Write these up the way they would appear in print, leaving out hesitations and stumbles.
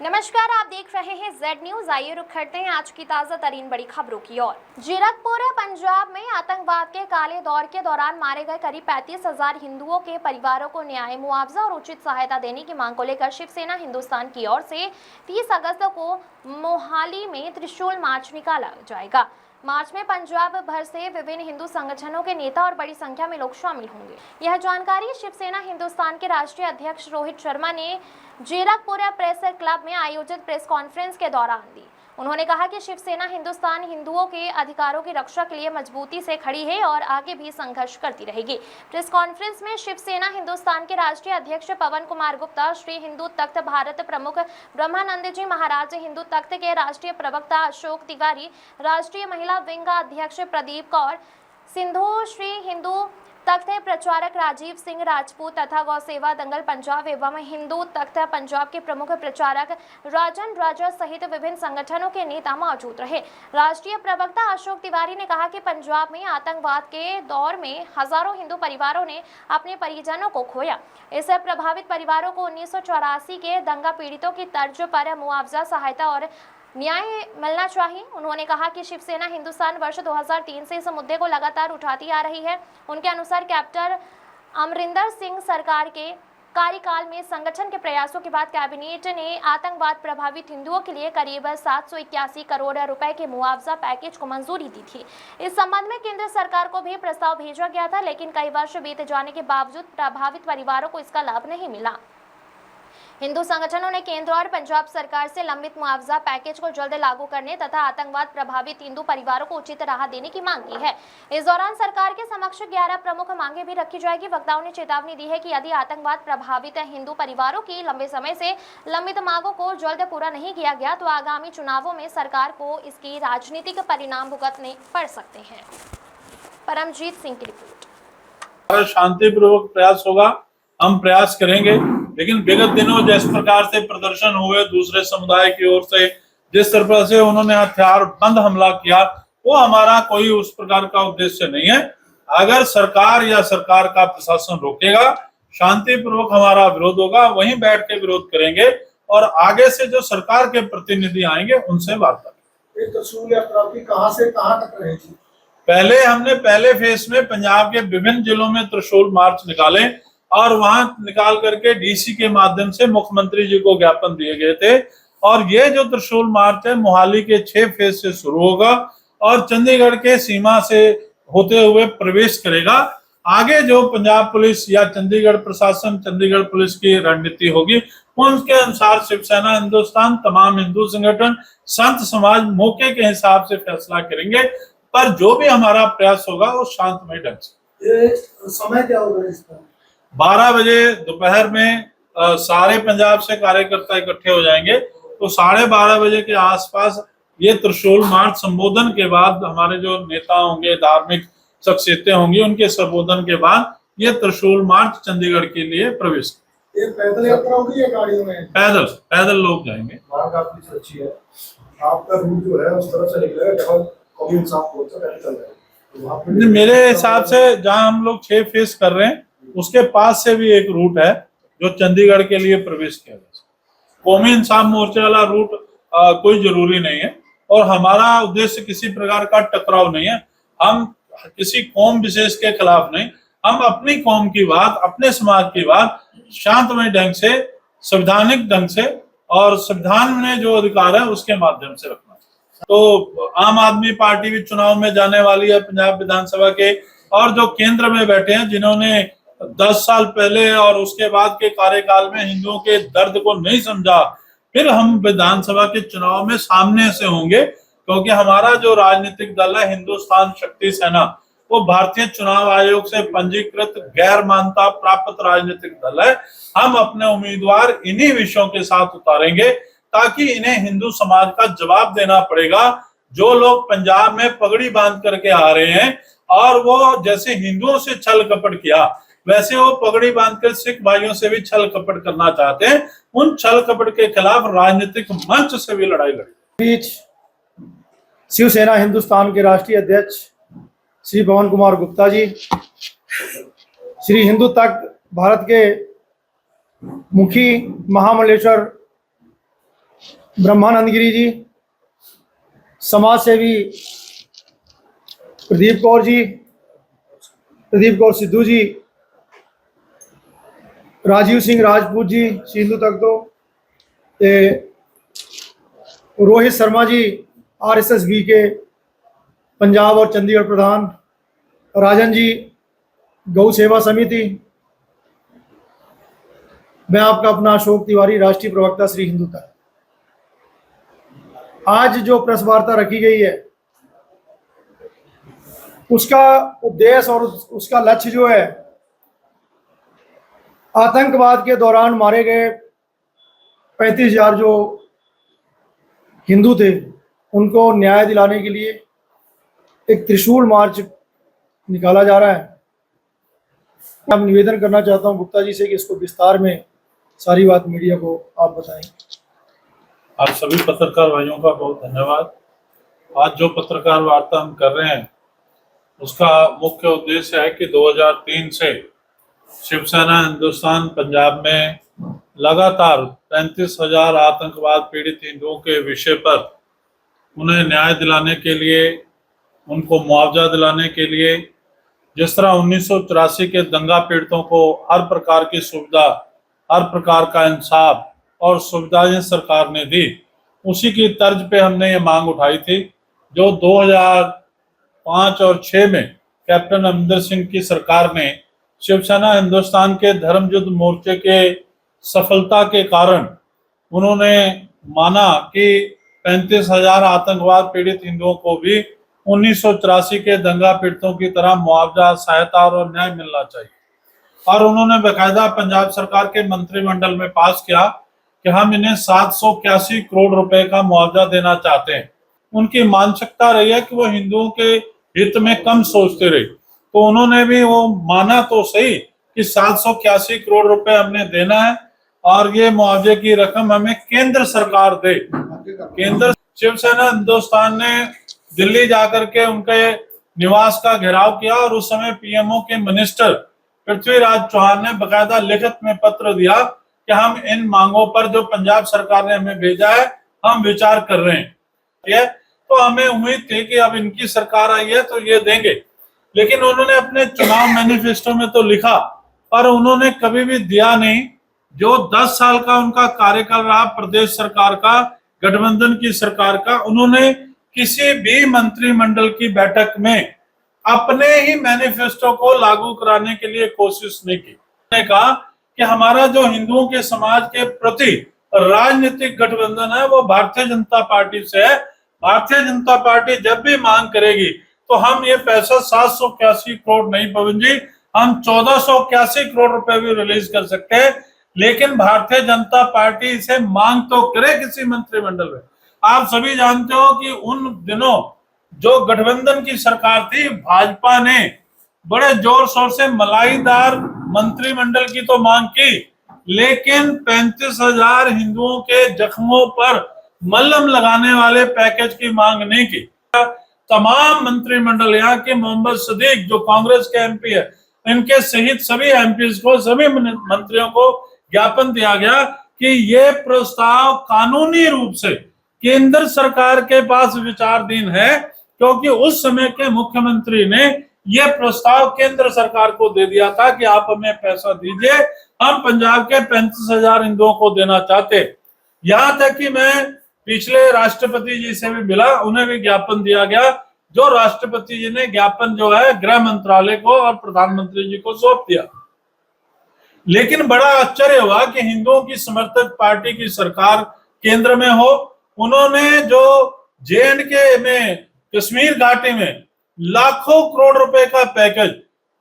नमस्कार, आप देख रहे हैं जेड न्यूज। आइए रुक करते हैं आज की ताजा तरीन बड़ी खबरों की ओर। जीरकपुर पंजाब में आतंकवाद के काले दौर के दौरान मारे गए करीब 35,000 हिंदुओं के परिवारों को न्याय, मुआवजा और उचित सहायता देने की मांग को लेकर शिवसेना हिंदुस्तान की ओर से 30 अगस्त को मोहाली में त्रिशूल मार्च निकाला जाएगा। मार्च में पंजाब भर से विभिन्न हिंदू संगठनों के नेता और बड़ी संख्या में लोग शामिल होंगे। यह जानकारी शिवसेना हिंदुस्तान के राष्ट्रीय अध्यक्ष रोहित शर्मा ने जीरकपुर प्रेस क्लब में आयोजित प्रेस कॉन्फ्रेंस के दौरान दी। उन्होंने कहा कि शिवसेना हिंदुस्तान हिंदुओं के अधिकारों की रक्षा के लिए मजबूती से खड़ी है और आगे भी संघर्ष करती रहेगी। प्रेस कॉन्फ्रेंस में शिवसेना हिंदुस्तान के राष्ट्रीय अध्यक्ष पवन कुमार गुप्ता, श्री हिंदू तख्त भारत प्रमुख ब्रह्मानंद जी महाराज, हिंदू तख्त के राष्ट्रीय प्रवक्ता अशोक तिवारी, राष्ट्रीय महिला विंग अध्यक्ष प्रदीप कौर सिंधु, श्री हिंदू तख्त प्रचारक राजीव सिंह राजपूत तथा गौसेवा दंगल पंजाब एवं हिंदू तख्त पंजाब के प्रमुख प्रचारक राजन राजा सहित विभिन्न संगठनों के नेता मौजूद रहे। राष्ट्रीय प्रवक्ता अशोक तिवारी ने कहा कि पंजाब में आतंकवाद के दौर में हजारों हिंदू परिवारों ने अपने परिजनों को खोया। इससे प्रभावित परिवारों को 1984 के दंगा पीड़ितों की तर्ज पर मुआवजा, सहायता और न्याय मिलना चाहिए। उन्होंने कहा कि शिवसेना हिंदुस्तान वर्ष 2003 से इस मुद्दे को लगातार उठाती आ रही है। उनके अनुसार कैप्टन अमरिंदर सिंह सरकार के कार्यकाल में संगठन के प्रयासों के बाद कैबिनेट ने आतंकवाद प्रभावित हिंदुओं के लिए करीब 781 करोड़ रुपए के मुआवजा पैकेज को मंजूरी दी थी। इस संबंध में केंद्र सरकार को भी प्रस्ताव भेजा गया था, लेकिन कई वर्ष बीत जाने के बावजूद प्रभावित परिवारों को इसका लाभ नहीं मिला। हिंदू संगठनों ने केंद्र और पंजाब सरकार से लंबित मुआवजा पैकेज को जल्द लागू करने तथा आतंकवाद प्रभावित हिंदू परिवारों को उचित राहत देने की मांग की है। इस दौरान सरकार के समक्ष 11 प्रमुख मांगे भी रखी जाएगी। वक्ताओं ने चेतावनी दी है कि यदि आतंकवाद प्रभावित हिंदू परिवारों की लंबे समय से लंबित मांगों को जल्द पूरा नहीं किया गया तो आगामी चुनावों में सरकार को इसकी राजनीतिक परिणाम भुगतने पड़ सकते हैं। परमजीत सिंह की रिपोर्ट। शांतिपूर्वक प्रयास होगा, हम प्रयास करेंगे, लेकिन विगत दिनों जिस प्रकार से प्रदर्शन हुए दूसरे समुदाय की ओर से, जिस तरह से उन्होंने हथियार बंद हमला किया, वो हमारा कोई उस प्रकार का उद्देश्य नहीं है। अगर सरकार या सरकार का प्रशासन रोकेगा, शांतिपूर्वक हमारा विरोध होगा, वहीं बैठ के विरोध करेंगे और आगे से जो सरकार के प्रतिनिधि आएंगे उनसे वार्ता करेंगे। त्रिशूल यात्रा की कहां से कहां तक रही थी? हमने पहले फेज में पंजाब के विभिन्न जिलों में त्रिशूल मार्च निकाले और वहां निकाल करके डीसी के माध्यम से मुख्यमंत्री जी को ज्ञापन दिए गए थे। और ये जो त्रिशूल मार्च है मोहाली के 6 फेज से शुरू होगा और चंडीगढ़ के सीमा से होते हुए प्रवेश करेगा। आगे जो पंजाब पुलिस या चंडीगढ़ प्रशासन, चंडीगढ़ पुलिस की रणनीति होगी, उनके अनुसार शिवसेना हिंदुस्तान, तमाम हिंदू संगठन, संत समाज मौके के हिसाब से फैसला करेंगे। पर जो भी हमारा प्रयास होगा वो शांतमय ढंग से। समय क्या होगा इसका? 12 बजे दोपहर में सारे पंजाब से कार्यकर्ता इकट्ठे हो जाएंगे, तो 12:30 बजे के आसपास ये त्रिशूल मार्च संबोधन के बाद हमारे जो नेता होंगे, धार्मिक शख्सियतें होंगी, उनके संबोधन के बाद ये त्रिशूल मार्च चंडीगढ़ के लिए प्रवेश। ये पैदल यात्रा होगी या गाड़ियों में? पैदल लोग जाएंगे। मार्ग आपकी सच्ची है, आपका रूट जो है उस तरफ से निकलेगा जहां कौमी इंसाफ मोर्चा कैपिटल है। मेरे हिसाब से जहां हम लोग 6 फेस कर रहे हैं उसके पास से भी एक रूट है जो चंडीगढ़ के लिए प्रवेश किया जा सकता। कौमी इंसाफ मोर्चा वाला रूट कोई जरूरी नहीं है और हमारा उद्देश्य किसी प्रकार का टकराव नहीं है। हम किसी कौम विशेष के खिलाफ नहीं, हम अपनी कौम की बात, अपने समाज की बात शांतमय ढंग से, संवैधानिक ढंग से और संविधान में जो अधिकार है उसके माध्यम से रखना। तो आम आदमी पार्टी भी चुनाव में जाने वाली है पंजाब विधानसभा के, और जो केंद्र में बैठे हैं जिन्होंने 10 साल पहले और उसके बाद के कार्यकाल में हिंदुओं के दर्द को नहीं समझा, फिर हम विधानसभा के चुनाव में सामने से होंगे, क्योंकि हमारा जो राजनीतिक दल है हिंदुस्तान शक्ति सेना, वो भारतीय चुनाव आयोग से पंजीकृत गैर मान्यता प्राप्त राजनीतिक दल है। हम अपने उम्मीदवार इन्हीं विषयों के साथ उतारेंगे ताकि इन्हें हिंदू समाज का जवाब देना पड़ेगा। जो लोग पंजाब में पगड़ी बांध करके आ रहे हैं और वो जैसे हिंदुओं से छल कपट किया, वैसे वो पगड़ी बांधकर सिख भाइयों से भी छल कपट करना चाहते हैं। उन छल कपट के खिलाफ राजनीतिक मंच से भी लड़ाई लड़ी। बीच शिवसेना हिंदुस्तान के राष्ट्रीय अध्यक्ष श्री पवन कुमार गुप्ता जी, श्री हिंदू तख्त भारत के मुखी महामंडलेश्वर ब्रह्मानंद गिरी जी, समाज सेवी प्रदीप कौर जी, प्रदीप कौर सिद्धू जी, राजीव सिंह राजपूत जी, सिंधु तक दो, रोहित शर्मा जी, RSSB के पंजाब और चंडीगढ़ प्रधान, राजन जी, गौ सेवा समिति। मैं आपका अपना अशोक तिवारी, राष्ट्रीय प्रवक्ता श्री हिंदू तक। आज जो प्रेस वार्ता रखी गई है उसका उद्देश्य और उसका लक्ष्य जो है, आतंकवाद के दौरान मारे गए 35,000 जो हिंदू थे उनको न्याय दिलाने के लिए एक त्रिशूल मार्च निकाला जा रहा है। अब निवेदन करना चाहता हूं गुप्ता जी से कि इसको विस्तार में सारी बात मीडिया को आप बताएं। आप सभी पत्रकार भाइयों का बहुत धन्यवाद। आज जो पत्रकार वार्ता हम कर रहे हैं उसका मुख्य उद्देश्य है कि 2003 से शिवसेना हिंदुस्तान पंजाब में लगातार 35,000 आतंकवाद पीड़ित हिंदुओं के विषय पर उन्हें न्याय दिलाने के लिए, उनको मुआवजा दिलाने के लिए, जिस तरह 1984 के दंगा पीड़ितों को हर प्रकार की सुविधा, हर प्रकार का इंसाफ और सुविधाएं सरकार ने दी, उसी की तर्ज पे हमने ये मांग उठाई थी जो 2005 और 6 में कैप्टन अमरिंदर सिंह की सरकार ने शिवसेना हिंदुस्तान के धर्म युद्ध मोर्चे के सफलता के कारण उन्होंने माना कि 35,000 आतंकवाद पीड़ित हिंदुओं को भी 1984 के दंगा पीड़ितों की तरह मुआवजा, सहायता और न्याय मिलना चाहिए। और उन्होंने बेकायदा पंजाब सरकार के मंत्रिमंडल में पास किया कि हम इन्हें 781 करोड़ रुपए का मुआवजा देना चाहते हैं। उनकी मानसिकता रही है कि वो हिंदुओं के हित में कम सोचते रहे, तो उन्होंने भी वो माना तो सही कि 781 करोड़ रुपए हमने देना है और ये मुआवजे की रकम हमें केंद्र सरकार दे। केंद्र शिवसेना हिंदुस्तान ने दिल्ली जाकर के उनके निवास का घेराव किया और उस समय पीएमओ के मिनिस्टर पृथ्वीराज चौहान ने बकायदा लिखित में पत्र दिया कि हम इन मांगों पर जो पंजाब सरकार ने हमें भेजा है हम विचार कर रहे हैं। तो हमें उम्मीद थी कि अब इनकी सरकार आई है तो ये देंगे, लेकिन उन्होंने अपने चुनाव मैनिफेस्टो में तो लिखा पर उन्होंने कभी भी दिया नहीं। जो 10 साल का उनका कार्यकाल रहा प्रदेश सरकार का, गठबंधन की सरकार का, उन्होंने किसी भी मंत्रिमंडल की बैठक में अपने ही मैनिफेस्टो को लागू कराने के लिए कोशिश नहीं की। उन्होंने कहा कि हमारा जो हिंदुओं के समाज के प्रति राजनीतिक गठबंधन है वो भारतीय जनता पार्टी से है। भारतीय जनता पार्टी जब भी मांग करेगी तो हम ये पैसा 781 करोड़ नहीं पवन जी, हम 1481 करोड़ रुपए भी रिलीज कर सकते हैं, लेकिन भारतीय जनता पार्टी इसे मांग तो करे किसी मंत्रिमंडल में। आप सभी जानते हो कि उन दिनों जो गठबंधन की सरकार थी, भाजपा ने बड़े जोर शोर से मलाईदार मंत्रिमंडल की तो मांग की, लेकिन 35,000 हिंदुओं के जख्मों पर मलहम लगाने वाले पैकेज की मांग नहीं की। तमाम मंत्रिमंडल, यहाँ के मोहम्मद सदीक जो कांग्रेस के MP है, इनके सहित सभी MPs को, सभी मंत्रियों को ज्ञापन दिया गया कि ये प्रस्ताव कानूनी रूप से केंद्र सरकार के पास विचाराधीन है, क्योंकि उस समय के मुख्यमंत्री ने यह प्रस्ताव केंद्र सरकार को दे दिया था कि आप हमें पैसा दीजिए, हम पंजाब के 35,000 हिंदुओं को देना चाहते। यहां तक कि मैं पिछले राष्ट्रपति जी से भी मिला, उन्हें भी ज्ञापन दिया गया, जो राष्ट्रपति जी ने ज्ञापन जो है गृह मंत्रालय को और प्रधानमंत्री जी को सौंप दिया। लेकिन बड़ा आश्चर्य हुआ कि हिंदुओं की समर्थक पार्टी की सरकार केंद्र में हो, उन्होंने जो J&K में कश्मीर घाटी में लाखों करोड़ रुपए का पैकेज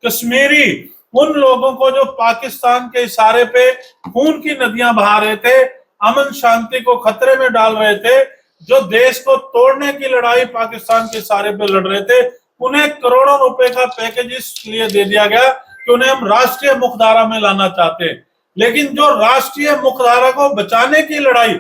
कश्मीरी उन लोगों को जो पाकिस्तान के इशारे पे खून की नदियां बहा रहे थे, अमन शांति को खतरे में डाल रहे थे, जो देश को तोड़ने की लड़ाई पाकिस्तान के इशारे पे लड़ रहे थे, उन्हें करोड़ों रुपए का पैकेज इसलिए दे दिया गया कि उन्हें हम राष्ट्रीय मुखधारा में लाना चाहते हैं। लेकिन जो राष्ट्रीय मुखधारा को बचाने की लड़ाई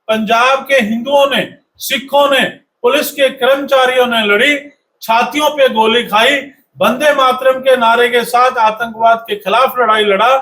पंजाब के हिंदुओं ने, सिखों ने, पुलिस के कर्मचारियों ने लड़ी, छातियों पे गोली खाई, वंदे मातरम के नारे के साथ आतंकवाद के खिलाफ लड़ाई लड़ा,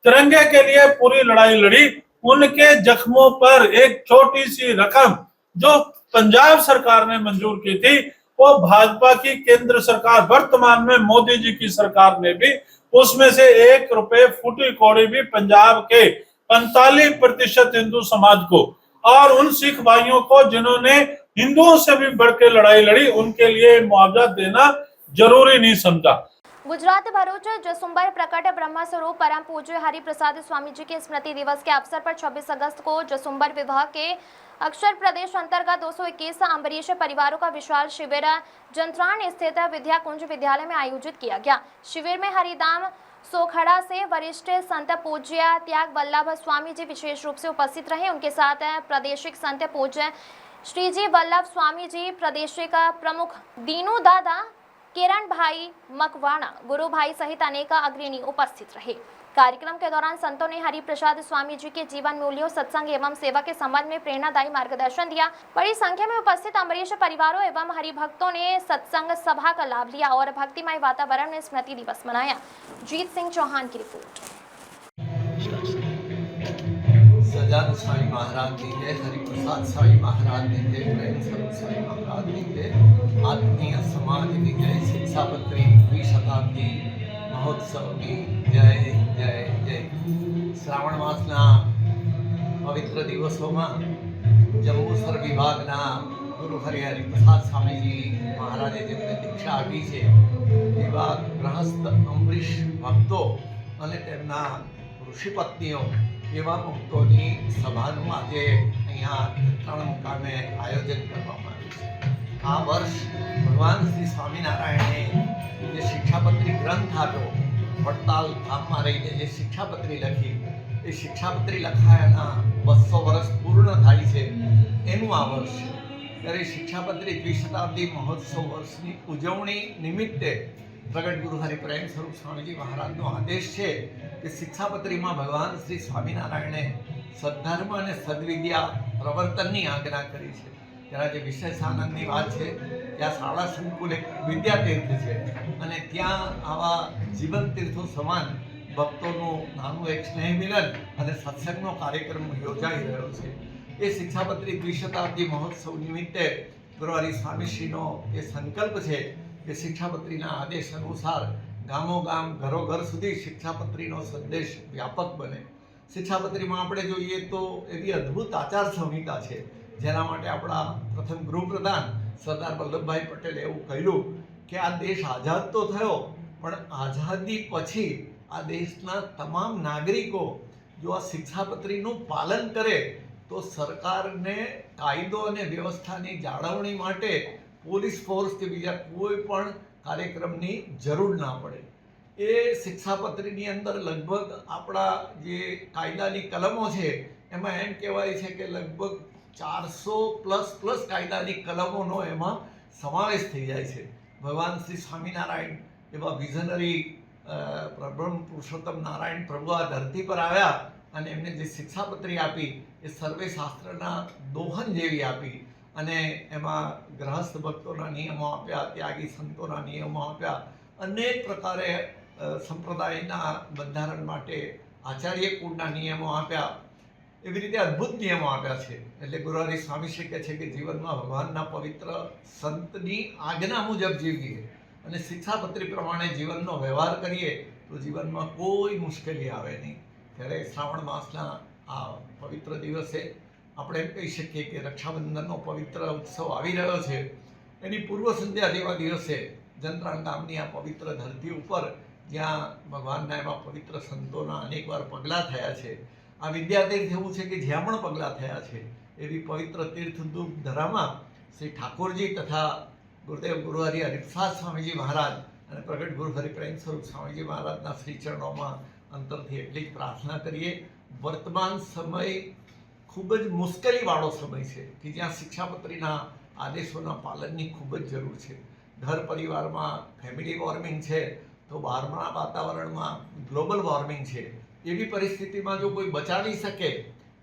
तिरंगे के लिए पूरी लड़ाई लड़ी, उनके जख्मों पर एक छोटी सी रकम जो पंजाब सरकार ने मंजूर की थी, वो भाजपा की केंद्र सरकार वर्तमान में मोदी जी की सरकार ने भी उसमें से 1 रुपए फूटी कौड़ी भी पंजाब के 45% हिंदू समाज को और उन सिख भाइयों को जिन्होंने हिंदुओं से भी बढ़ के लड़ाई लड़ी, उनके लिए मुआवजा देना जरूरी नहीं समझा। गुजरात भरूच जसुंबर प्रकट ब्रह्म स्वरूप परम पूज्य हरिप्रसाद स्वामी जी के स्मृति दिवस के अवसर पर 26 अगस्त को जसुंबर विभाग के अक्षर प्रदेश अंतर्गत 221 अम्बरीश परिवारों का विशाल शिविर जंत्राण स्थित विद्या कुंज विद्यालय में आयोजित किया गया। शिविर में हरिदाम सोखड़ा से वरिष्ठ संत पूज्य त्याग वल्लभ स्वामी जी विशेष रूप से उपस्थित रहे। उनके साथ प्रादेशिक संत पूज्य श्रीजी वल्लभ स्वामी जी, प्रादेशिक प्रमुख दीनू दादा, किरण भाई मकवाणा, गुरु भाई सहित अनेक अग्रणी उपस्थित रहे। कार्यक्रम के दौरान संतों ने हरिप्रसाद स्वामी जी के जीवन मूल्यों, सत्संग एवं सेवा के संबंध में प्रेरणादायी मार्गदर्शन दिया। बड़ी संख्या में उपस्थित अम्बरीश परिवारों एवं हरिभक्तों ने सत्संग सभा का लाभ लिया और भक्तिमय वातावरण में स्मृति दिवस मनाया। जीत सिंह चौहान की रिपोर्ट। सजान स्वामी महाराज की जय, हरिप्रसाद स्वामी महाराज की जय, प्रेम स्वरूप स्वामी महाराज की जय, आत्मीय समाज की जय, शिक्षापत्री द्विशताब्दी महोत्सव की जय जय जय। श्रावण मासना पवित्र दिवसों जंबूसर विभागना गुरु हरिप्रसाद स्वामीजी महाराजे जेमने दीक्षा आपी है एवा गृहस्थ अम्बरीश भक्तो અને તેમના ઋષિપત્નીઓ એવા ભક્તોની સભાનું આજે અહીંયા ત્રણ મુકામે આયોજન કરવામાં આવ્યું છે। આ વર્ષ ભગવાન શ્રી સ્વામિનારાયણે જે શિક્ષાપત્રી ગ્રંથ આપ્યો, વડતાલ ધામમાં રહીને જે શિક્ષાપત્રી લખી, એ શિક્ષાપત્રી લખાયાના 200 વર્ષ પૂર્ણ થાય છે, એનું આ વર્ષ છે। ત્યારે શિક્ષાપત્રી દ્વિશતાબ્દી મહોત્સવ વર્ષની ઉજવણી નિમિત્તે પ્રગટ ગુરુ હરિ પ્રેમ સ્વરૂપ સ્વામીજી મહારાજનો આદેશ છે કે શિક્ષાપત્રીમાં ભગવાન શ્રી સ્વામિનારાયણે સદ્ધર્મ અને સદ્વિદ્યા પ્રવર્તનની આજ્ઞા કરી છે। ત્યારે જે વિશેષ આનંદની વાત છે, ત્યાં શાળા સંકુલ એક વિદ્યાતીર્થ છે અને ત્યાં આવા જીવન તીર્થો સમાન ભક્તોનું નાનું એક સ્નેહ મિલન અને સત્સંગનો કાર્યક્રમ યોજાઈ રહ્યો છે। એ શિક્ષાપત્રી દ્વિશતાબ્દી મહોત્સવ નિમિત્તે ગુરુ હરિ સ્વામીશ્રીનો એ સંકલ્પ છે કે શિક્ષાપત્રીના આદેશ અનુસાર ગામો ગામ ઘરો ઘર સુધી શિક્ષાપત્રીનો સંદેશ વ્યાપક બને। શિક્ષાપત્રીમાં આપણે જોઈએ તો એવી અદ્ભુત આચાર સંહિતા છે, જેના માટે આપણા પ્રથમ ગૃહપ્રધાન સરદાર વલ્લભભાઈ પટેલે એવું કહ્યું કે આ દેશ આઝાદ તો થયો, પણ આઝાદી પછી આ દેશના તમામ નાગરિકો જો આ શિક્ષાપત્રીનું પાલન કરે તો સરકારને કાયદો અને વ્યવસ્થાની જાળવણી માટે પોલીસ ફોર્સ કે બીજા કોઈ પણ કાર્યક્રમની જરૂર ના પડે। એ શિક્ષાપત્રીની અંદર લગભગ આપણા જે કાયદાની કલમો છે એમાં એમ કહેવાય છે કે લગભગ 400+ કાયદાની કલમોનો એમાં સમાવેશ થઈ જાય છે। ભગવાન શ્રી સ્વામિનારાયણ એવા વિઝનરી બ્રહ્મ પુરુષોત્તમ નારાયણ પ્રભુ આ ધરતી પર આવ્યા અને એમને જે શિક્ષાપત્રી આપી એ સર્વે શાસ્ત્રના દોહન જેવી આપી અને એમાં ગ્રહસ્થ ભક્તોના નિયમો આપ્યા, ત્યાગી સંતોના નિયમો આપ્યા, અનેક પ્રકારે સંપ્રદાયના બંધારણ માટે આચાર્ય કુળના નિયમો આપ્યા, એવી રીતે અદ્ભુત નિયમો આપ્યા છે। એટલે ગુરુ હરિ સ્વામીશ્રી કહે છે કે જીવનમાં ભગવાનના પવિત્ર સંતની આજ્ઞા મુજબ જીવીએ અને શિક્ષાપત્રી પ્રમાણે જીવનનો વ્યવહાર કરીએ તો જીવનમાં કોઈ મુશ્કેલી આવે નહીં। ત્યારે શ્રાવણ માસના આ પવિત્ર દિવસે આપણે એમ કહી શકીએ કે રક્ષાબંધનનો પવિત્ર ઉત્સવ આવી રહ્યો છે, એની પૂર્વ સંધ્યા જેવા દિવસે જંત્રાણ ગામની આ પવિત્ર ધરતી ઉપર જ્યાં ભગવાનના એવા પવિત્ર સંતોના અનેકવાર પગલાં થયા છે, આ વિદ્યાતીર્થ એવું છે કે જ્યાં પણ પગલાં થયા છે એવી પવિત્ર તીર્થદૂપ ધરામાં શ્રી ઠાકોરજી તથા ગુરુદેવ ગુરુ હરિ હરિપ્રસાદ સ્વામીજી મહારાજ અને પ્રગટ ગુરુ હરિ પ્રેમ સ્વરૂપ સ્વામીજી મહારાજના શ્રી ચરણોમાં અંતરથી એટલી જ પ્રાર્થના કરીએ। વર્તમાન સમય ખૂબ જ મુશ્કેલીવાળો સમય છે કે જ્યાં શિક્ષાપત્રીના આદેશોના પાલનની ખૂબ જ જરૂર છે। ઘર પરિવારમાં ફેમિલી વોર્મિંગ છે તો બહારના વાતાવરણમાં ગ્લોબલ વોર્મિંગ છે। એવી પરિસ્થિતિમાં જો કોઈ બચાવી શકે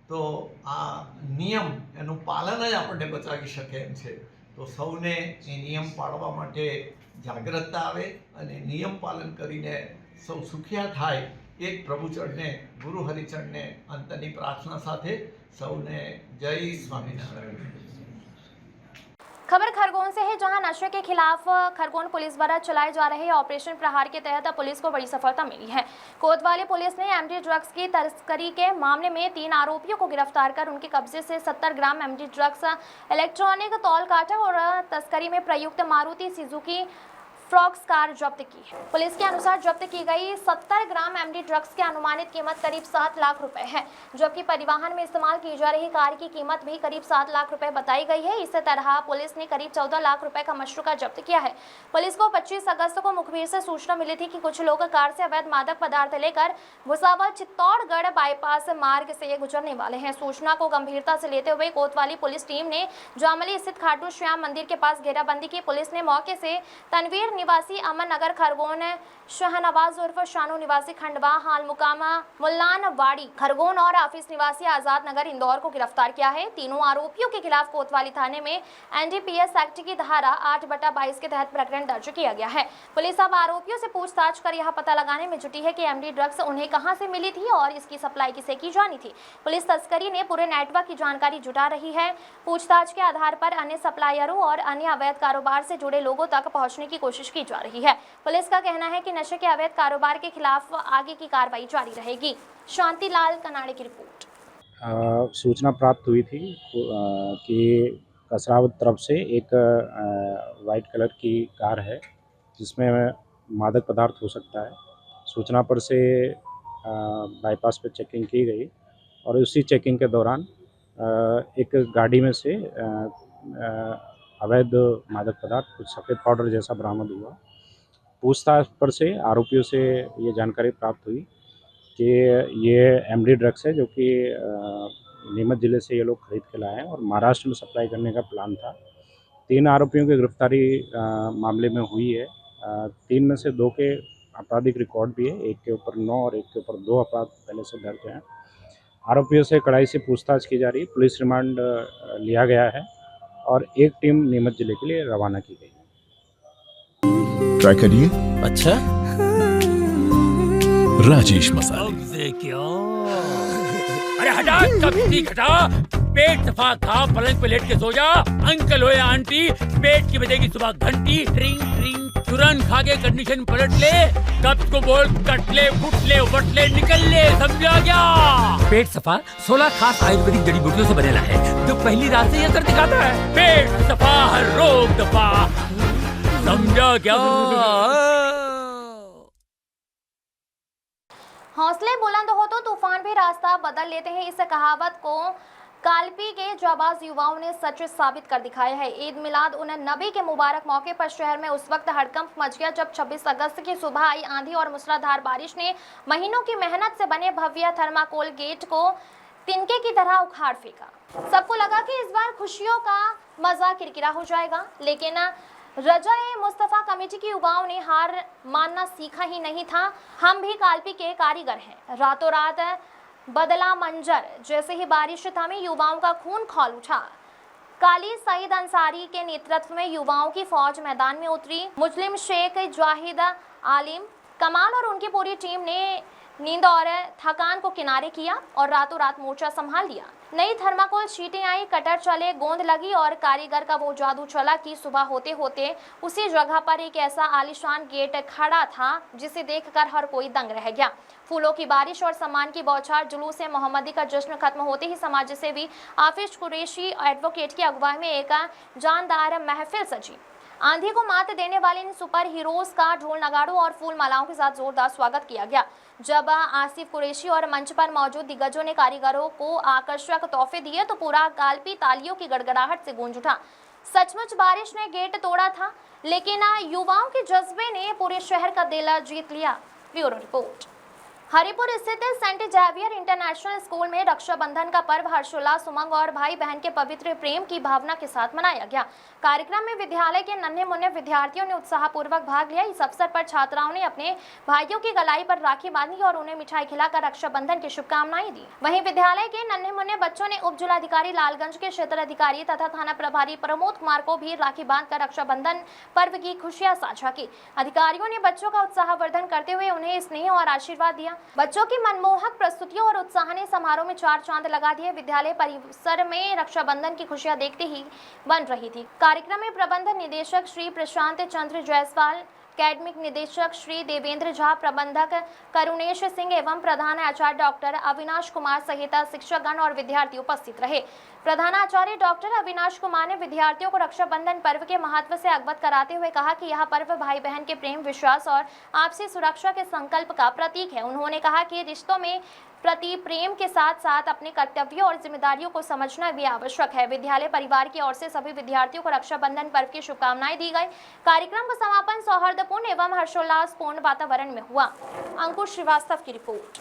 તો આ નિયમ એનું પાલન જ આપણને બચાવી શકે એમ છે। તો સૌને એ નિયમ પાળવા માટે જાગૃતતા આવે અને નિયમ પાલન કરીને સૌ સુખિયા થાય એક પ્રભુ ચરણે ગુરુ હરિચરણે અંતની પ્રાર્થના સાથે સૌને જય સ્વામિનારાયણ। खबर खरगोन से है, जहां नशे के खिलाफ खरगोन पुलिस द्वारा चलाए जा रहे ऑपरेशन प्रहार के तहत पुलिस को बड़ी सफलता मिली है। कोतवाली पुलिस ने एमडी ड्रग्स की तस्करी के मामले में 3 आरोपियों को गिरफ्तार कर उनके कब्जे से 70 ग्राम एमडी ड्रग्स, इलेक्ट्रॉनिक तौल काटा और तस्करी में प्रयुक्त मारुति सुजुकी फ्रॉक्स कार जब्त की है। पुलिस के अनुसार जब्त की गई 70 ग्राम एमडी ड्रग्स की अनुमानित कीमत करीब 7 लाख रुपए है, जबकि परिवहन में इस्तेमाल की जा रही कार की कीमत भी करीब 7 लाख रुपए बताई गई है। इसी तरह पुलिस ने करीब 14 लाख रुपए का मशरूका जब्त किया है। पुलिस को 25 अगस्त को मुखबिर से सूचना मिली थी कि कुछ लोग कार से अवैध मादक पदार्थ लेकर भुसावल चित्तौड़गढ़ बाईपास मार्ग से गुजरने वाले हैं। सूचना को गंभीरता से लेते हुए कोतवाली पुलिस टीम ने जामली स्थित खाटू श्याम मंदिर के पास घेराबंदी की। पुलिस ने मौके से तनवीर निवासी अमन नगर खरगोन, शहनवाज उर्फ शानू निवासी खंडवा हाल मुकामा मुल्लानवाड़ी खरगोन और आफिस निवासी आजाद नगर इंदौर को गिरफ्तार किया है। तीनों आरोपियों के खिलाफ कोतवाली थाने में एनडीपीएस एक्ट की धारा 8/22 के तहत प्रकरण दर्ज किया गया है। पुलिस अब आरोपियों से पूछताछ कर यह पता लगाने में जुटी है कि एमडी ड्रग्स उन्हें कहां से मिली थी और इसकी सप्लाई किसे की जानी थी। पुलिस तस्करी ने पूरे नेटवर्क की जानकारी जुटा रही है। पूछताछ के आधार पर अन्य सप्लायरों और अन्य अवैध कारोबार से जुड़े लोगों तक पहुंचने की कोशिश की जा रही है। पुलिस का कहना है कि नशे के अवैध कारोबार के खिलाफ आगे की कार्रवाई जारी रहेगी। शांतिलाल कनाड़े की रिपोर्ट। सूचना प्राप्त हुई थी कि कसरावत तरफ से एक वाइट कलर की कार है जिसमें मादक पदार्थ हो सकता है। सूचना पर से बाईपास पर चेकिंग की गई और उसी चेकिंग के दौरान एक गाड़ी में से अवैध मादक पदार्थ कुछ सफ़ेद पाउडर जैसा बरामद हुआ। पूछताछ पर से आरोपियों से ये जानकारी प्राप्त हुई कि ये एमडी ड्रग्स है जो कि नीमच ज़िले से ये लोग खरीद के लाए हैं और महाराष्ट्र में सप्लाई करने का प्लान था। 3 आरोपियों की गिरफ्तारी मामले में हुई है। 3 में से 2 के आपराधिक रिकॉर्ड भी है, एक के ऊपर 9 और एक के ऊपर 2 अपराध पहले से दर्ज हैं। आरोपियों से कड़ाई से पूछताछ की जा रही है। पुलिस रिमांड लिया गया है और एक टीम नीमच जिले के लिए रवाना की गई है। ट्राई करिए। अच्छा राजेश मसाले। अब से क्या? अरे हटा, कभी हटा। पेट सफा खा, पलंग पे लेट के सो जा। अंकल हो या आंटी, पेट की बजेगी सुबह घंटी। ट्रिंग ट्रिंग तुरंत खा के कंडीशन पलट ले। कब को बोल कटले फुटले वटले निकल ले, समझा क्या? पेट सफा 16 खास आयुर्वेदिक जड़ी बूटियों से बनेला है जो पहली रात से ये असर दिखाता है। पेट सफा हर रोग दफा, समझा क्या? हौसले बुलंद हो तो तूफान भी रास्ता बदल लेते हैं। इस कहावत को कालपी के जाबाज युवाओं ने सच साबित कर दिखाया है। ईद मिलाद उन नबी के मुबारक मौके पर शहर में उस वक्त हड़कंप मच गया जब 26 अगस्त की सुबह आई आंधी और मूसलाधार बारिश ने महीनों की मेहनत से बने भव्य थर्माकोल गेट को तिनके की तरह उखाड़ फेंका। सबको लगा कि इस बार खुशियों का मजा किरकिरा हो जाएगा, लेकिन रजा-ए-मुस्तफा कमेटी की युवाओं ने हार मानना सीखा ही नहीं था। हम भी कालपी के कारीगर हैं। रातों रात बदला मंजर, जैसे ही बारिश थमी युवाओं का खून खौल उठा। काली सईद अंसारी के नेतृत्व में युवाओं की फौज मैदान में उतरी। मुस्लिम शेख जाहिद आलिम कमाल और उनकी पूरी टीम ने नींद और थकान को किनारे किया और रातों रात मोर्चा संभाल लिया। नई थर्माकोल शीटें आई, कटर चले, गोंद लगी और कारीगर का वो जादू चला कि सुबह होते होते उसी जगह पर एक ऐसा आलीशान गेट खड़ा था जिसे देखकर हर कोई दंग रह गया। फूलों की बारिश और सामान की बौछार, जुलूस मोहम्मदी का जश्न खत्म होते ही समाज सेवी हाफिज कुरैशी एडवोकेट की अगुवाई में एक जानदार महफिल सजी। आंधी को मात देने वाले इन सुपर हीरोज का ढोल नगाड़ों और फूल मालाओं के साथ जोरदार स्वागत किया गया। जब आसिफ कुरैशी और मंच पर मौजूद दिग्गजों ने कारीगरों को आकर्षक तोहफे दिए तो पूरा कालपी तालियों की गड़गड़ाहट से गूंज उठा। सचमुच बारिश ने गेट तोड़ा था, लेकिन युवाओं के जज्बे ने पूरे शहर का दिल जीत लिया। Bureau report. हरिपुर स्थित सेंट जेवियर इंटरनेशनल स्कूल में रक्षाबंधन का पर्व हर्षोल्लास, उमंग और भाई बहन के पवित्र प्रेम की भावना के साथ मनाया गया। कार्यक्रम में विद्यालय के नन्हे मुन्ने विद्यार्थियों ने उत्साहपूर्वक भाग लिया। इस अवसर पर छात्राओं ने अपने भाइयों की गलाई पर राखी बांधी और उन्हें मिठाई खिलाकर रक्षाबंधन की शुभकामनाएं दी। वहीं विद्यालय के नन्हे मुन्ने बच्चों ने उप जिलाधिकारी लालगंज के क्षेत्र अधिकारी तथा थाना प्रभारी प्रमोद कुमार को भी राखी बांधकर रक्षाबंधन पर्व की खुशियां साझा की। अधिकारियों ने बच्चों का उत्साहवर्धन करते हुए उन्हें स्नेह और आशीर्वाद दिया। बच्चों की मनमोहक प्रस्तुतियों और उत्साह ने समारोह में 4 चांद लगा दिए। विद्यालय परिसर में रक्षाबंधन की खुशियां देखते ही बन रही थी। कार्यक्रम में प्रबंध निदेशक श्री प्रशांत चंद्र जायसवाल, अकेडमिक निदेशक श्री देवेंद्र झा, प्रबंधक करुणेश सिंह एवं प्रधान आचार्य डॉक्टर अविनाश कुमार सहित शिक्षकगण और विद्यार्थी उपस्थित रहे। प्रधानाचार्य डॉक्टर अविनाश कुमार ने विद्यार्थियों को रक्षाबंधन पर्व के महत्व से अवगत कराते हुए कहा कि यह पर्व भाई बहन के प्रेम, विश्वास और आपसी सुरक्षा के संकल्प का प्रतीक है। उन्होंने कहा कि रिश्तों में प्रति प्रेम के साथ साथ अपने कर्तव्यों और जिम्मेदारियों को समझना भी आवश्यक है। विद्यालय परिवार की ओर से सभी विद्यार्थियों को रक्षाबंधन पर्व की शुभकामनाएं दी गई। कार्यक्रम का समापन सौहार्दपूर्ण एवं हर्षोल्लासपूर्ण वातावरण में हुआ। अंकुश श्रीवास्तव की रिपोर्ट।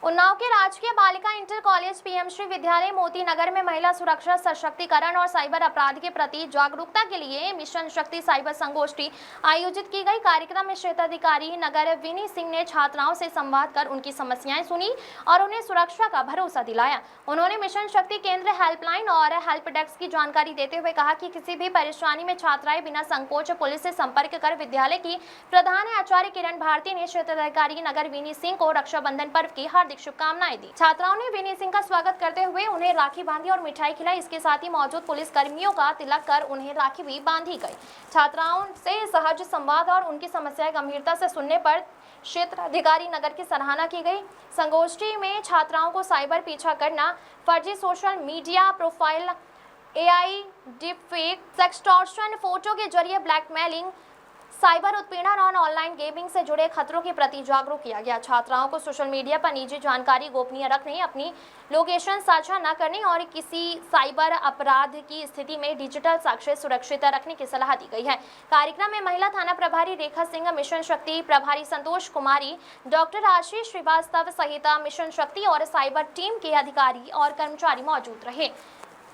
उन्नाव के राजकीय बालिका इंटर कॉलेज पीएमश्री विद्यालय मोती नगर में महिला सुरक्षा, सशक्तिकरण और साइबर अपराध के प्रति जागरूकता के लिए मिशन शक्ति साइबर संगोष्ठी आयोजित की गई। कार्यक्रम में क्षेत्राधिकारी नगर विनी सिंह ने छात्राओं से संवाद कर उनकी समस्याएं सुनी और उन्हें सुरक्षा का भरोसा दिलाया। उन्होंने मिशन शक्ति केंद्र, हेल्पलाइन और हेल्प डेस्क की जानकारी देते हुए कहा कि किसी भी परेशानी में छात्राएं बिना संकोच पुलिस से संपर्क कर विद्यालय की प्रधान आचार्य किरण भारती ने क्षेत्राधिकारी नगर विनी सिंह को रक्षाबंधन पर्व की हार्दिक शुभकामनाएं दी। छात्राओं ने विनी सिंह का स्वागत करते हुए उन्हें राखी बांधी और मिठाई खिलाई। इसके साथ ही मौजूद पुलिस कर्मियों का तिलक कर उन्हें राखी भी बांधी गई। छात्राओं से सहज संवाद और उनकी समस्याएं गंभीरता से सुनने पर क्षेत्र अधिकारी नगर की सराहना की गई। संगोष्ठी में छात्राओं को साइबर पीछा करना, फर्जी social media profile, AI deepfake, sextortion, photo के जरिए ब्लैकमेलिंग, साइबर उत्पीड़न और ऑनलाइन गेमिंग से जुड़े खतरों के प्रति जागरूक किया गया। छात्राओं को सोशल मीडिया पर निजी जानकारी गोपनीय रखने, अपनी लोकेशन साझा न करने और किसी साइबर अपराध की स्थिति में डिजिटल साक्ष्य सुरक्षित रखने की सलाह दी गई है। कार्यक्रम में महिला थाना प्रभारी रेखा सिंह, मिशन शक्ति प्रभारी संतोष कुमारी, डॉक्टर आशीष श्रीवास्तव सहित मिशन शक्ति और साइबर टीम के अधिकारी और कर्मचारी मौजूद रहे।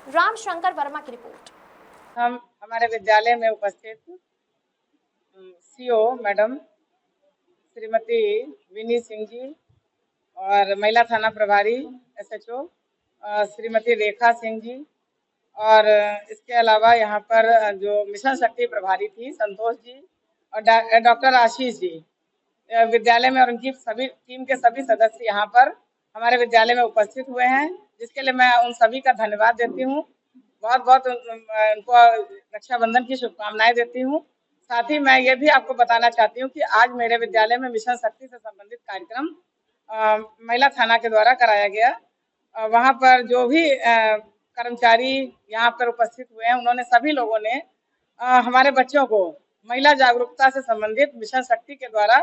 राम शंकर वर्मा की रिपोर्ट। हम हमारे विद्यालय में उपस्थित CO मैडम श्रीमती विनी सिंह जी और महिला थाना प्रभारी SHO श्रीमती रेखा सिंह जी और इसके अलावा यहाँ पर जो मिशन शक्ति प्रभारी थी संतोष जी और डॉक्टर आशीष जी विद्यालय में और उनकी सभी टीम के सभी सदस्य यहाँ पर हमारे विद्यालय में उपस्थित हुए हैं, जिसके लिए मैं उन सभी का धन्यवाद देती हूँ। बहुत बहुत उनको रक्षाबंधन की शुभकामनाएं देती हूँ। साथ ही मैं ये भी आपको बताना चाहती हूँ कि आज मेरे विद्यालय में मिशन शक्ति से संबंधित कार्यक्रम महिला थाना के द्वारा कराया गया। वहाँ पर जो भी कर्मचारी यहाँ पर उपस्थित हुए हैं, उन्होंने सभी लोगों ने हमारे बच्चों को महिला जागरूकता से संबंधित मिशन शक्ति के द्वारा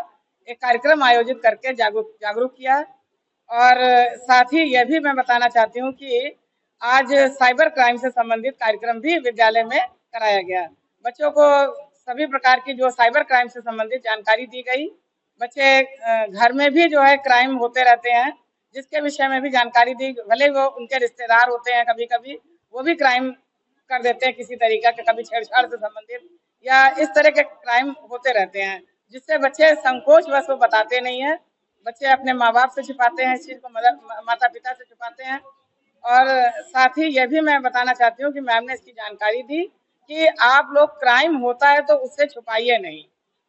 एक कार्यक्रम आयोजित करके जागरूक किया। और साथ ही यह भी मैं बताना चाहती हूँ कि आज साइबर क्राइम से संबंधित कार्यक्रम भी विद्यालय में कराया गया। बच्चों को सभी प्रकार की जो साइबर क्राइम से संबंधित जानकारी दी गई। बच्चे घर में भी जो है क्राइम होते रहते हैं, जिसके विषय में भी जानकारी दी। भले वो उनके रिश्तेदार होते हैं, कभी कभी वो भी क्राइम कर देते हैं किसी तरीके के, कभी छेड़छाड़ से संबंधित या इस तरह के क्राइम होते रहते हैं, जिससे बच्चे संकोच बस वो बताते नहीं है। बच्चे अपने माँ बाप से छिपाते हैं इस चीज को, माता पिता से छिपाते हैं। और साथ ही यह भी मैं बताना चाहती हूँ कि मैम ने इसकी जानकारी दी कि आप लोग क्राइम होता है तो उससे छुपाइए नहीं,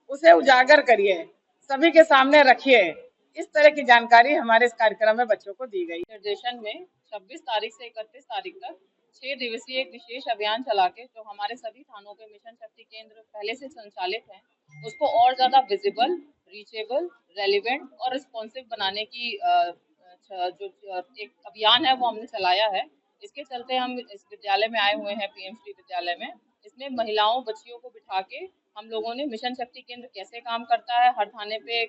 उसे उजागर करिए, सभी के सामने रखिए। इस तरह की जानकारी हमारे इस कार्यक्रम में बच्चों को दी गई। निर्देशन में 26 तारीख से 31 तारीख तक 6 दिवसीय एक विशेष अभियान चला के जो हमारे सभी थानों पे मिशन शक्ति केंद्र पहले से संचालित हैं, उसको और ज्यादा विजिबल, रीचेबल, रेलिवेंट और रिस्पॉन्सिव बनाने की जो एक अभियान है वो हमने चलाया है। इसके चलते हम इस विद्यालय में आए हुए हैं, पीएमश्री विद्यालय में। इसमें महिलाओं, बच्चियों को बिठा के हम लोगों ने मिशन शक्ति केंद्र कैसे काम करता है, हर थाने पे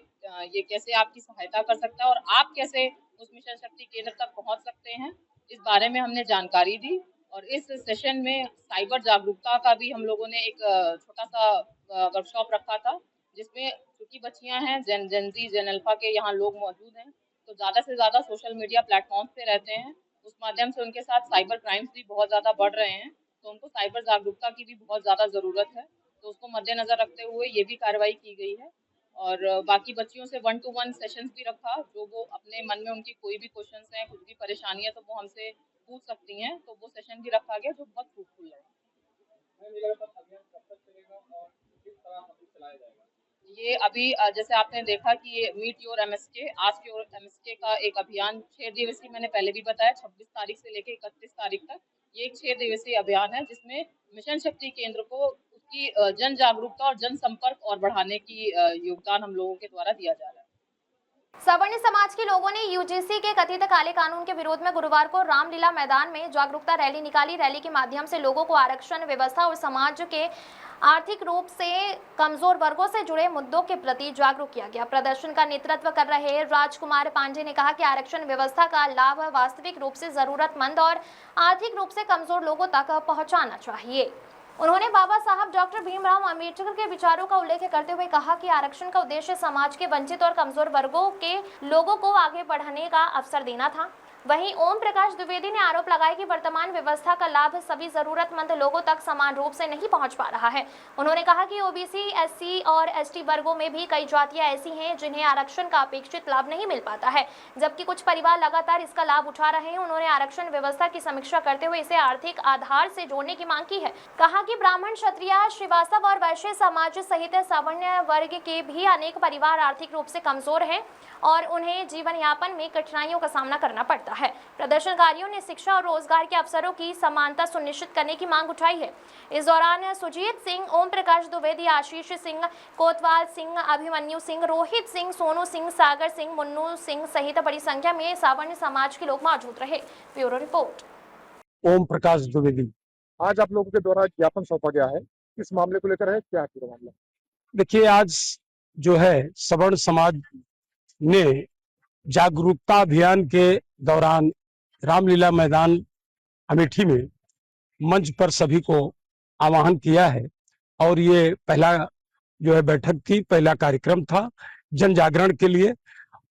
ये कैसे आपकी सहायता कर सकता है और आप कैसे उस मिशन शक्ति केंद्र तक पहुंच सकते हैं, इस बारे में हमने जानकारी दी। और इस सेशन में साइबर जागरूकता का भी हम लोगों ने एक छोटा सा वर्कशॉप रखा था, जिसमें चूंकि बच्चियां हैं, जेन अल्फा के यहाँ लोग मौजूद हैं, तो ज़्यादा से ज़्यादा सोशल मीडिया प्लेटफॉर्म पे रहते हैं। उस माध्यम से उनके साथ साइबर क्राइम्स भी बहुत ज़्यादा बढ़ रहे हैं, तो उनको साइबर जागरूकता की भी बहुत ज़्यादा ज़रूरत है। तो उसको मद्देनजर रखते हुए ये भी कार्रवाई की गई है। और बाकी बच्चियों से 1-to-1 सेशंस भी रखा, जो वो अपने मन में उनकी कोई भी क्वेश्चंस हैं, कुछ भी परेशानी है तो वो हमसे पूछ सकती हैं, तो वो सेशन भी रखा गया जो बहुत फ्रूटफुल है। ये अभी जैसे आपने देखा कि ये meet your MSK, ask your MSK का एक अभियान 6 दिवसीय, मैंने पहले भी बताया, 26 तारीख से लेकर 31 तारीख तक ये एक 6 दिवसीय अभियान है, जिसमें मिशन शक्ति केंद्र को उसकी जन जागरूकता और जन संपर्क और बढ़ाने की योगदान हम लोगों के द्वारा दिया जा रहा है। सवर्ण समाज के लोगों ने यूजीसी के कथित काले कानून के विरोध में गुरुवार को रामलीला मैदान में जागरूकता रैली निकाली। रैली के माध्यम से लोगों को आरक्षण व्यवस्था और समाज के आर्थिक रूप से कमजोर वर्गों से जुड़े मुद्दों के प्रति जागरूक किया गया। प्रदर्शन का नेतृत्व कर रहे राजकुमार पांडे ने कहा कि आरक्षण व्यवस्था का लाभ वास्तविक रूप से जरूरतमंद और आर्थिक रूप से कमजोर लोगों तक पहुंचाना चाहिए। उन्होंने बाबा साहब डॉक्टर भीमराव अंबेडकर के विचारों का उल्लेख करते हुए कहा कि आरक्षण का उद्देश्य समाज के वंचित और कमजोर वर्गों के लोगों को आगे बढ़ने का अवसर देना था। वहीं ओम प्रकाश द्विवेदी ने आरोप लगाया कि वर्तमान व्यवस्था का लाभ सभी जरूरतमंद लोगों तक समान रूप से नहीं पहुंच पा रहा है। उन्होंने कहा कि ओबीसी, एससी और एसटी वर्गों में भी कई जातियां ऐसी हैं जिन्हें आरक्षण का अपेक्षित लाभ नहीं मिल पाता है, जबकि कुछ परिवार लगातार इसका लाभ उठा रहे हैं। उन्होंने आरक्षण व्यवस्था की समीक्षा करते हुए इसे आर्थिक आधार से जोड़ने की मांग की है। कहा कि ब्राह्मण, क्षत्रिय, श्रीवास्तव और वैश्य समाज सहित सवर्ण वर्ग के भी अनेक परिवार आर्थिक रूप से कमजोर हैं और उन्हें जीवन यापन में कठिनाइयों का सामना करना पड़ता है। प्रदर्शनकारियों ने शिक्षा और रोजगार के अवसरों की समानता सुनिश्चित करने की मांग उठाई है। इस दौरान सुजीत सिंह, ओम प्रकाश द्विवेदी, आशीष सिंह, कोतवाल सिंह, अभिमन्यु सिंह, रोहित सिंह, सोनू सिंह, सागर सिंह, मुन्नू सिंह सहित बड़ी संख्या में सवर्ण समाज के लोग मौजूद रहे। Bureau report. ओम प्रकाश द्विवेदी। आज आप लोगों के द्वारा ज्ञापन सौंपा गया है, इस मामले को लेकर है, क्या पूरा मामला? देखिए, आज जो है सवर्ण समाज ने जागरूकता अभियान के दौरान रामलीला मैदान अमेठी में मंच पर सभी को आह्वान किया है और ये पहला जो है बैठक थी, पहला कार्यक्रम था जन जागरण के लिए।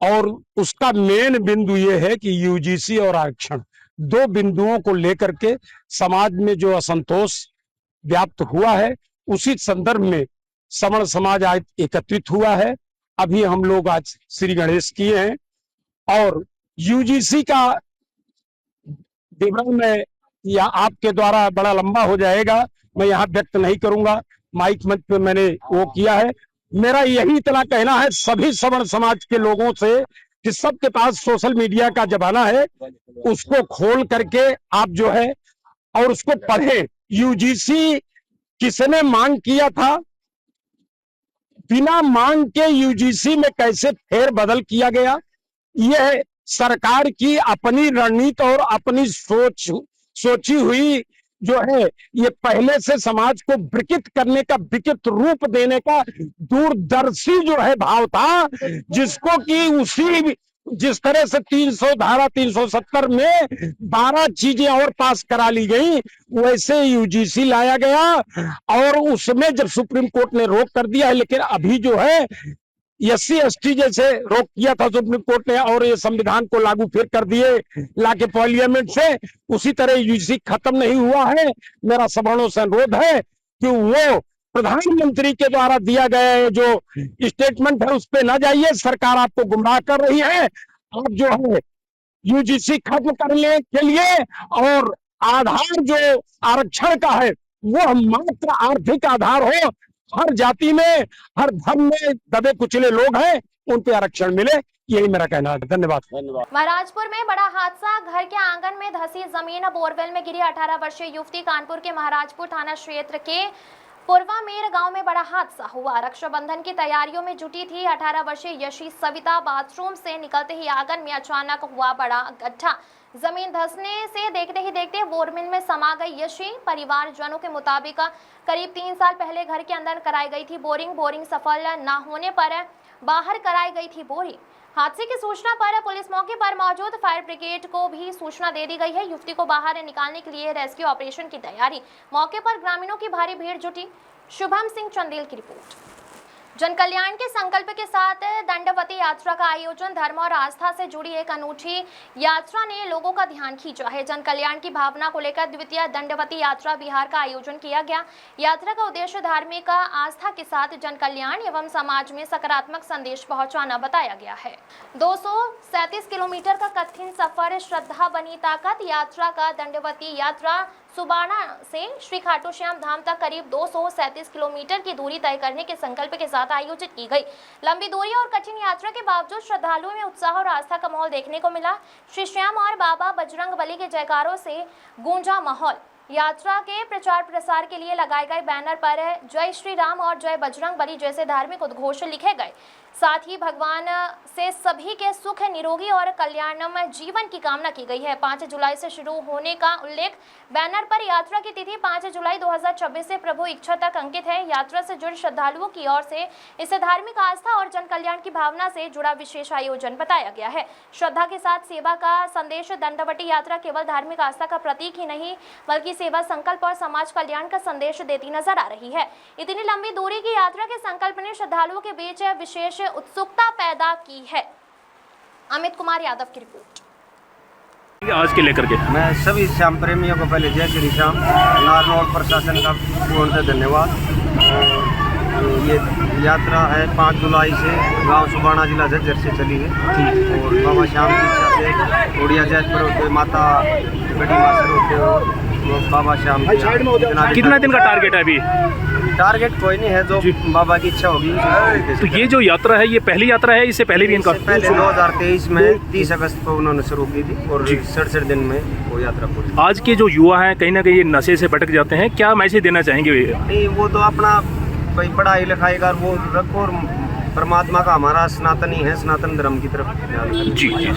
और उसका मेन बिंदु ये है कि यूजीसी और आरक्षण, दो बिंदुओं को लेकर के समाज में जो असंतोष व्याप्त हुआ है, उसी संदर्भ में सवर्ण समाज आज एकत्रित हुआ है। अभी हम लोग आज श्री गणेश किए हैं और यूजीसी का विवरण में या आपके द्वारा बड़ा लंबा हो जाएगा, मैं यहाँ व्यक्त नहीं करूंगा, माइक मंच पे मैंने वो किया है। मेरा यही इतना कहना है सभी सवर्ण समाज के लोगों से कि सबके पास सोशल मीडिया का जमाना है, उसको खोल करके आप जो है और उसको पढ़ें। यूजीसी किसने मांग किया था, बिना मांग के यूजीसी में कैसे फेर बदल किया गया, यह सरकार की अपनी रणनीति और अपनी सोची हुई जो है, ये पहले से समाज को विकृत करने का, विकृत रूप देने का दूरदर्शी जो है भाव था, जिसको कि उसी जिस तरह से 300 धारा 370 में 12 चीजें और पास करा ली गई, वैसे यूजीसी लाया गया और उसमें जब सुप्रीम कोर्ट ने रोक कर दिया है, लेकिन अभी जो है एससी एसटी जैसे रोक किया था सुप्रीम कोर्ट ने और ये संविधान को लागू फिर कर दिए लाके पार्लियामेंट से, उसी तरह यूजीसी खत्म नहीं हुआ है। मेरा सवर्णों से अनुरोध है कि वो प्रधानमंत्री के द्वारा दिया गया जो स्टेटमेंट है उस पे न जाइए, सरकार आपको गुमराह कर रही है। आप जो है यूजीसी खत्म करने के लिए और आधार जो आरक्षण का है वो मात्र आर्थिक आधार हो, हर जाति में, हर धर्म में दबे कुचले लोग हैं, उन पे आरक्षण मिले, यही मेरा कहना है। धन्यवाद। महाराजपुर में बड़ा हादसा, घर के आंगन में धंसी जमीन, बोरवेल में गिरी 18 वर्षीय युवती। कानपुर के महाराजपुर थाना क्षेत्र के पुरवामेर गांव में बड़ा हादसा हुआ। रक्षाबंधन की तैयारियों में जुटी थी 18 वर्षीय यशी सविता, बाथरूम से निकलते ही आंगन में अचानक हुआ बड़ा गड्ढा। जमीन धंसने से देखते ही देखते बोरवेल में समा गई यशी। परिवारजनों के मुताबिक करीब 3 साल पहले घर के अंदर कराई गई थी बोरिंग सफल न होने पर बाहर कराई गई थी बोरिंग। हादसे की सूचना पर पुलिस मौके पर मौजूद, फायर ब्रिगेड को भी सूचना दे दी गई है। युवती को बाहर निकालने के लिए रेस्क्यू ऑपरेशन की तैयारी। मौके पर ग्रामीणों की भारी भीड़ जुटी। शुभम सिंह चंदेल की रिपोर्ट। जन कल्याण के संकल्प के साथ दंडवती यात्रा का आयोजन, धर्म और आस्था से जुड़ी एक अनूठी यात्रा ने लोगों का ध्यान खींचा है। जन कल्याण की भावना को लेकर द्वितीय दंडवती यात्रा बिहार का आयोजन किया गया। यात्रा का उद्देश्य धार्मिक आस्था के साथ जन कल्याण एवं समाज में सकारात्मक संदेश पहुंचाना बताया गया है। 237 किलोमीटर का कठिन सफर, श्रद्धा बनी ताकत। यात्रा का दंडवती यात्रा सुबाना से श्री खाटू श्याम धाम तक करीब 237 किलोमीटर की दूरी तय करने के संकल्प के साथ आयोजित की गई। लंबी दूरी और कठिन यात्रा के बावजूद श्रद्धालुओं में उत्साह और आस्था का माहौल देखने को मिला। श्री श्याम और बाबा बजरंगबली के जयकारों से गूंजा माहौल। यात्रा के प्रचार प्रसार के लिए लगाए गए बैनर पर जय श्री राम और जय बजरंगबली जैसे धार्मिक उद्घोष लिखे गए। साथ ही भगवान से सभी के सुख, निरोगी और कल्याणमय जीवन की कामना की गई है। 5 जुलाई से शुरू होने का उल्लेख बैनर पर यात्रा की तिथि 5 जुलाई 2026 से प्रभु इच्छा तक अंकित है। यात्रा से जुड़े श्रद्धालुओं की ओर से इसे धार्मिक आस्था और जन कल्याण की भावना से जुड़ा विशेष आयोजन बताया गया है। श्रद्धा के साथ सेवा का संदेश। दंडवती यात्रा केवल धार्मिक आस्था का प्रतीक ही नहीं बल्कि सेवा, संकल्प और समाज कल्याण का संदेश देती नजर आ रही है। इतनी लंबी दूरी की यात्रा के संकल्प ने श्रद्धालुओं के बीच विशेष उत्सुकता पैदा की है। अमित कुमार यादव की रिपोर्ट। आज के लेकर के मैं सभी श्याम प्रेमियों को पहले जय श्री श्याम, नारनौल प्रशासन का पूर्ण धन्यवाद। ये यात्रा है 5 जुलाई से गांव सुबाना जिला झज्जर से चली है और बाबा श्याम की इच्छा से उड़िया जयपुर होते माता बड़ी मासर होते और बाबा श्याम कितना दिन का टारगेट है अभी? टारगेट कोई नहीं है, जो बाबा की इच्छा होगी। तो ये जो यात्रा है ये पहली यात्रा है, इससे पहले भी इनका? पहले 2023 में 30 अगस्त को उन्होंने शुरू की थी और 67 दिन में वो यात्रा पूरी। आज के जो युवा हैं कहीं ना कहीं ये नशे से भटक जाते हैं, क्या मैसेज देना चाहेंगे? नहीं, वो तो अपना भाई पढ़ाई लिखाई का वो रखो और परमात्मा का हमारा सनातनी है, सनातन धर्म की तरफ ध्यान। जी जी।